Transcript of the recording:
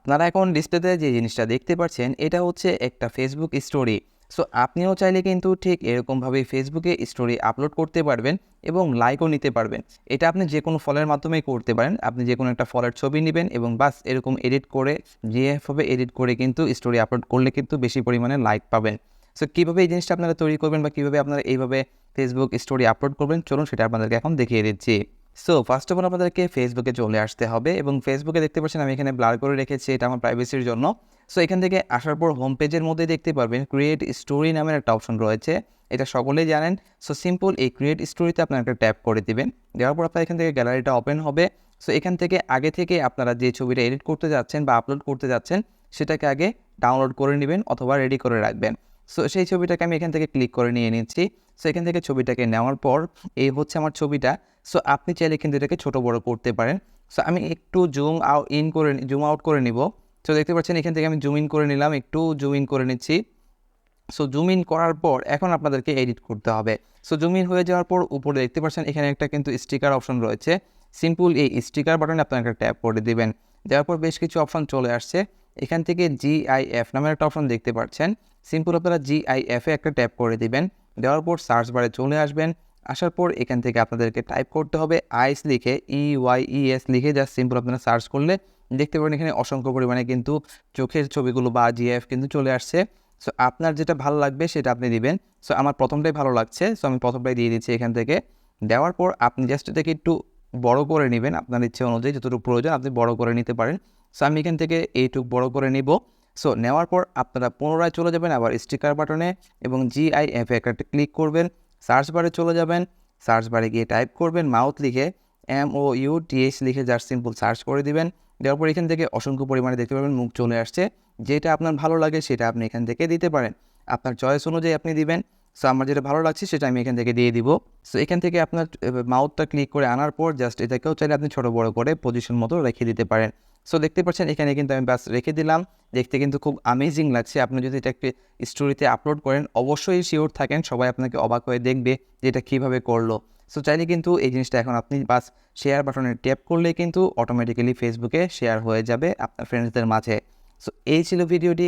আপনারা এখন ডিসপ্লেতে যে জিনিসটা দেখতে পাচ্ছেন এটা হচ্ছে একটা ফেসবুক স্টোরি। সো আপনিও চাইলে কিন্তু ঠিক এরকমভাবে ফেসবুকে স্টোরি আপলোড করতে পারবেন এবং লাইকও নিতে পারবেন। এটা আপনি যেকোনো ফলের মাধ্যমেই করতে পারেন। আপনি যেকোনো একটা ফলের ছবি নিবেন এবং বাস এরকম এডিট করে জিএফভাবে এডিট করে কিন্তু স্টোরি আপলোড করলে কিন্তু বেশি পরিমাণে লাইক পাবেন। সো কীভাবে এই জিনিসটা আপনারা তৈরি করবেন বা কীভাবে আপনারা এইভাবে ফেসবুক স্টোরি আপলোড করবেন চলুন সেটা আপনাদেরকে এখন দেখিয়ে দিচ্ছি। সো ফার্স্ট অফ অল আপনাদেরকে ফেসবুকে চলে আসতে হবে এবং ফেসবুকে দেখতে পাচ্ছেন আমি এখানে ব্লার করে রেখেছি, এটা আমার প্রাইভেসির জন্য। সো এখান থেকে আসার পর হোম পেজের মধ্যে দেখতে পারবেন ক্রিয়েট স্টোরি নামের একটা অপশন রয়েছে, এটা সকলেই জানেন। সো সিম্পল এই ক্রিয়েট স্টোরিতে আপনারা একটা ট্যাপ করে দিবেন, দেওয়ার পর আপনার এখান থেকে গ্যালারিটা ওপেন হবে। সো এখান থেকে আগে থেকে আপনারা যে ছবিটা এডিট করতে যাচ্ছেন বা আপলোড করতে যাচ্ছেন সেটাকে আগে ডাউনলোড করে নেবেন অথবা রেডি করে রাখবেন। সো সেই ছবিটাকে আমি এখান থেকে ক্লিক করে নিয়ে নিচ্ছি। সো এখান থেকে ছবিটাকে নেওয়ার পর এই হচ্ছে আমার ছবিটা। সো আপনি চাইলে কিন্তু এটাকে ছোটো বড়ো করতে পারেন। সো আমি একটু জুম আউট করে নিব। সো দেখতে পাচ্ছেন এখান থেকে আমি জুম ইন করে নিলাম, একটু জুম ইন করে নিচ্ছি। সো জুম ইন করার পর এখন আপনাদেরকে এডিট করতে হবে। সো জুম ইন হয়ে যাওয়ার পর উপরে দেখতে পাচ্ছেন এখানে একটা কিন্তু স্টিকার অপশন রয়েছে। সিম্পল এই স্টিকার বাটনে আপনারা একটা ট্যাপ করে দিবেন। দেওয়ার পর বেশ কিছু অপশন চলে আসছে। এখান থেকে জিআইএফ নামের একটা অপশন দেখতে পাচ্ছেন। সিম্পল আপনারা জিআইএফে একটা ট্যাপ করে দিবেন। দেওয়ার পর সার্চ বারে চলে আসবেন। আসার পর এখান থেকে আপনাদেরকে টাইপ করতে হবে আইস লিখে, ইওয়াইইএস লিখে জাস্ট সিম্পল আপনারা সার্চ করলে দেখতে পাবেন এখানে অসংখ্য পরিমাণে কিন্তু চোখের ছবিগুলো বা জিএফ কিন্তু চলে আসছে। সো আপনার যেটা ভালো লাগবে সেটা আপনি দিবেন। সো আমার প্রথমটাই ভালো লাগছে, সো আমি প্রথমটাই দিয়ে দিচ্ছি এখান থেকে। দেওয়ার পর আপনি জাস্ট এটাকে একটু বড় করে নেবেন, আপনার ইচ্ছে অনুযায়ী যতটুকু প্রয়োজন আপনি বড় করে নিতে পারেন। সো আমি এখান থেকে এইটুকু বড় করে নিব। সো নেওয়ার পর আপনারা পুনরায় চলে যাবেন আবার স্টিকার বাটনে এবং জিআইএফ একটা ক্লিক করবেন। সার্চ বারে চলে যাবেন। সার্চ বারে গিয়ে টাইপ করবেন মাউথ লিখে, MOUTH লিখে জাস্ট সিম্পল সার্চ করে দিবেন। দেওয়ার পর এখান থেকে অসংখ্য পরিমাণে দেখতে পাবেন মুখ চলে আসছে। যেটা আপনার ভালো লাগে সেটা আপনি এখান থেকে দিতে পারেন। আপনার চয়েস অনুযায়ী আপনি দিবেন। সো আমার যেটা ভালো লাগছে সেটা আমি এখান থেকে দিয়ে দিব। সো এখান থেকে আপনার মাউথটা ক্লিক করে আনার পর জাস্ট এটাকেও চাইলে আপনি ছোটো বড়ো করে পজিশন মতো রেখে দিতে পারেন। সো দেখতে পাচ্ছেন এখানে কিন্তু আমি বাস রেখে দিলাম। দেখতে কিন্তু খুব আমেজিং লাগছে। আপনি যদি এটা একটি স্টোরিতে আপলোড করেন অবশ্যই শিওর থাকেন সবাই আপনাকে অবাক হয়ে দেখবে যে এটা কীভাবে করলো। সো চাইলে কিন্তু এই জিনিসটা এখন আপনি বাস শেয়ার বাটনে ট্যাপ করলেই কিন্তু অটোমেটিক্যালি ফেসবুকে শেয়ার হয়ে যাবে আপনার ফ্রেন্ডসদের মাঝে। সো এই ছিল ভিডিওটি।